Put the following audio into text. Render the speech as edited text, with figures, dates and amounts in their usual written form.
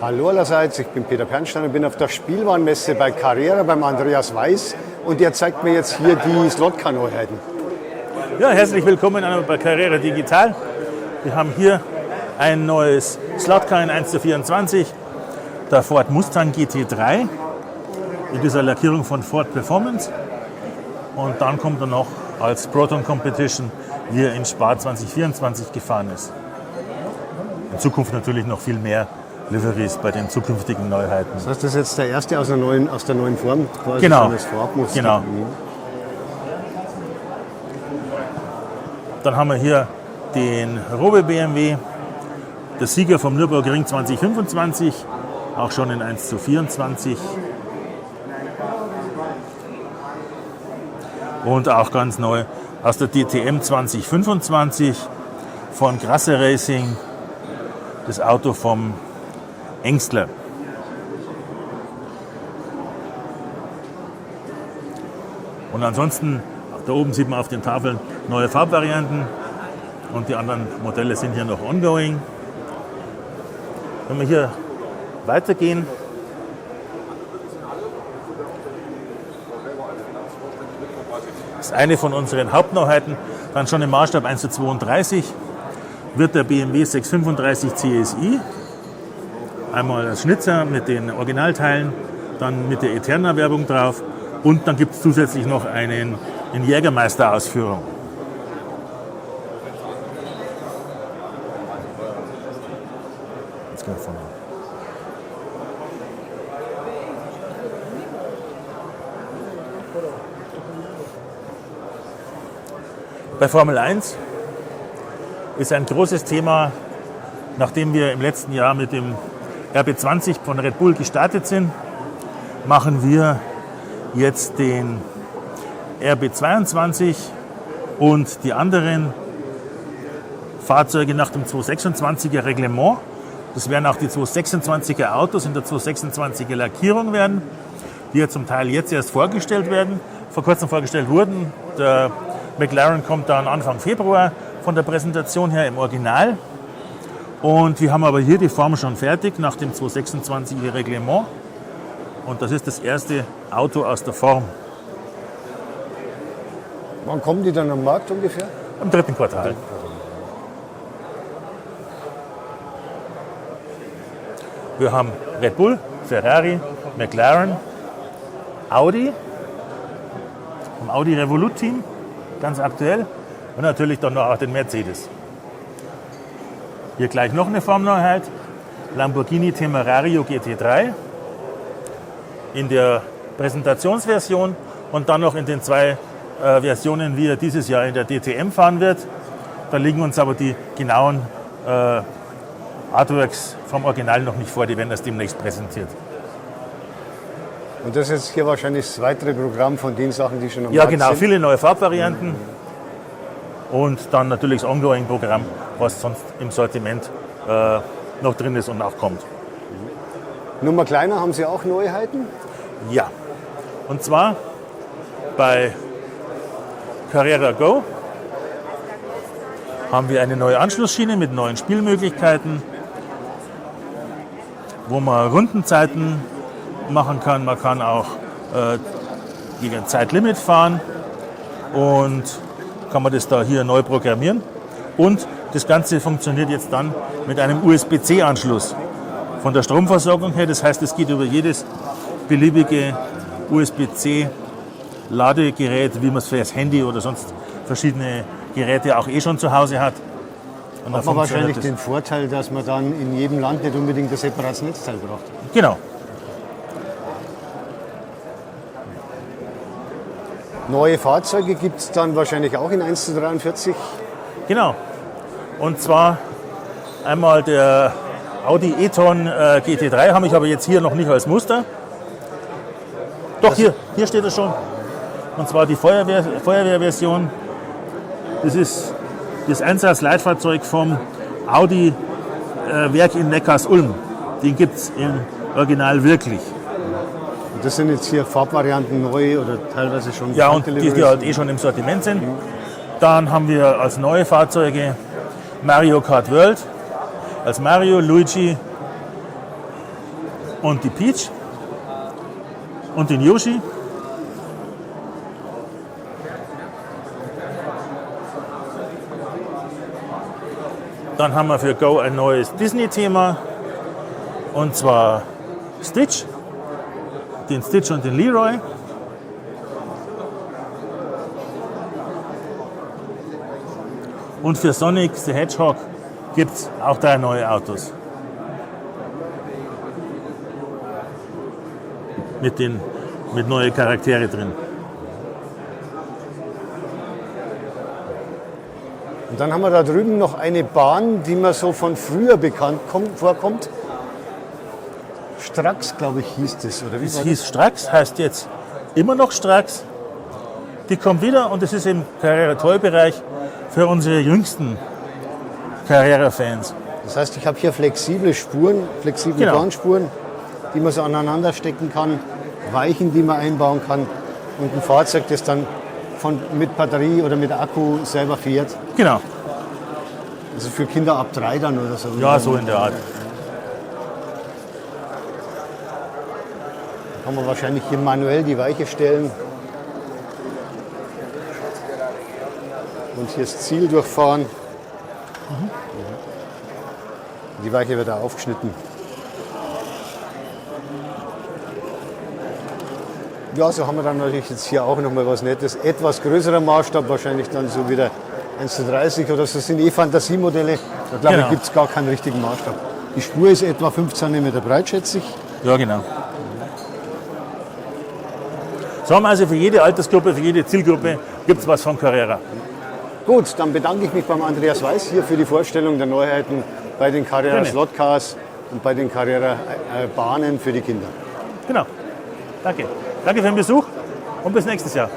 Hallo allerseits, ich bin Peter Pernstein und bin auf der Spielwarenmesse bei Carrera beim Andreas Weiß und der zeigt mir jetzt hier die Slotcar-Neuheiten. Ja, herzlich willkommen bei Carrera Digital. Wir haben hier ein neues Slotcar in 1:24, der Ford Mustang GT3 in dieser Lackierung von Ford Performance. Und dann kommt er noch als Proton Competition, wie er in Spa 2024 gefahren ist. In Zukunft natürlich noch viel mehr Liveries bei den zukünftigen Neuheiten. Das heißt, das ist jetzt der erste aus der neuen Form, quasi genau. das Farbmuster. Genau. Dann haben wir hier den Robe BMW, der Sieger vom Nürburgring 2025, auch schon in 1:24. Und auch ganz neu aus der DTM 2025 von Grasse Racing, das Auto vom Engstler. Und ansonsten, da oben sieht man auf den Tafeln neue Farbvarianten und die anderen Modelle sind hier noch ongoing. Wenn wir hier weitergehen, ist eine von unseren Hauptneuheiten, dann schon im Maßstab 1:32, wird der BMW 635 CSI. Einmal als Schnitzer mit den Originalteilen, dann mit der Eterna-Werbung drauf und dann gibt es zusätzlich noch einen in Jägermeister-Ausführung. Jetzt gehen wir vorne. Bei Formel 1 ist ein großes Thema, nachdem wir im letzten Jahr mit dem RB20 von Red Bull gestartet sind, machen wir jetzt den RB22 und die anderen Fahrzeuge nach dem 226er Reglement. Das werden auch die 226er Autos in der 226er Lackierung werden, die ja zum Teil jetzt erst vorgestellt werden, vor kurzem vorgestellt wurden. Der McLaren kommt dann Anfang Februar von der Präsentation her im Original. Und wir haben aber hier die Form schon fertig nach dem 226er Reglement. Und das ist das erste Auto aus der Form. Wann kommen die dann am Markt ungefähr? Im 3. Quartal. Wir haben Red Bull, Ferrari, McLaren, Audi, vom Audi Revolut Team, ganz aktuell. Und natürlich dann noch auch den Mercedes. Hier gleich noch eine Formneuheit, Lamborghini Temerario GT3 in der Präsentationsversion und dann noch in den zwei Versionen, wie er dieses Jahr in der DTM fahren wird. Da liegen uns aber die genauen Artworks vom Original noch nicht vor, die werden das demnächst präsentiert. Und das ist hier wahrscheinlich das weitere Programm von den Sachen, die schon am Ja, Markt genau, sind? viele neue Farbvarianten und dann natürlich das Ongoing-Programm, was sonst im Sortiment noch drin ist und auch kommt. Nummer kleiner, haben Sie auch Neuheiten? Ja, und zwar bei Carrera Go haben wir eine neue Anschlussschiene mit neuen Spielmöglichkeiten, wo man Rundenzeiten machen kann. Man kann auch gegen Zeitlimit fahren und kann man das da hier neu programmieren. Und das Ganze funktioniert jetzt dann mit einem USB-C-Anschluss von der Stromversorgung her. Das heißt, es geht über jedes beliebige USB-C-Ladegerät, wie man es für das Handy oder sonst verschiedene Geräte auch schon zu Hause hat. Und Hat man wahrscheinlich den Vorteil, dass man dann in jedem Land nicht unbedingt ein separates Netzteil braucht. Genau. Neue Fahrzeuge gibt es dann wahrscheinlich auch in 1:43? Genau. Und zwar einmal der Audi e-tron GT3, habe ich aber jetzt hier noch nicht als Muster. Doch, hier steht er schon. Und zwar die Feuerwehrversion. Das ist das Einsatzleitfahrzeug vom Audi Werk in Neckars-Ulm. Den gibt es im Original wirklich. Und das sind jetzt hier Farbvarianten neu oder teilweise schon Ja, und bekannte die halt schon im Sortiment sind. Dann haben wir als neue Fahrzeuge Mario Kart World, als Mario, Luigi, und die Peach und den Yoshi. Dann haben wir für Go ein neues Disney-Thema, und zwar Stitch, den Stitch und den Leroy. Und für Sonic the Hedgehog gibt es auch 3 neue Autos. Mit neuen Charaktere drin. Und dann haben wir da drüben noch eine Bahn, die mir so von früher bekannt vorkommt. Strax, glaube ich, hieß das. Oder wie Es war hieß Strax, heißt jetzt immer noch Strax. Die kommt wieder und es ist im Carrera-Toy-Bereich für unsere jüngsten Carrera-Fans. Das heißt, ich habe hier flexible Spuren, flexible Genau. Bahnspuren, die man so aneinander stecken kann, Weichen, die man einbauen kann und ein Fahrzeug, das dann mit Batterie oder mit Akku selber fährt. Genau, Also für Kinder ab 3 dann oder so. ja, so in der Art. Kann man wahrscheinlich hier manuell die Weiche stellen und hier das Ziel durchfahren. Die Weiche wird da aufgeschnitten. Ja, so haben wir dann natürlich jetzt hier auch noch mal was Nettes. Etwas größerer Maßstab, wahrscheinlich dann so wieder 1:30 oder so, sind Fantasiemodelle. Da glaube Genau. ich, gibt es gar keinen richtigen Maßstab. Die Spur ist etwa 5 cm breit, schätze ich. Ja, genau. So haben wir also für jede Altersgruppe, für jede Zielgruppe gibt es was von Carrera. Gut, dann bedanke ich mich beim Andreas Weiß hier für die Vorstellung der Neuheiten bei den Carrera Gerne. Slotcars und bei den Carrera Bahnen für die Kinder. Genau. Danke. Danke für den Besuch und bis nächstes Jahr.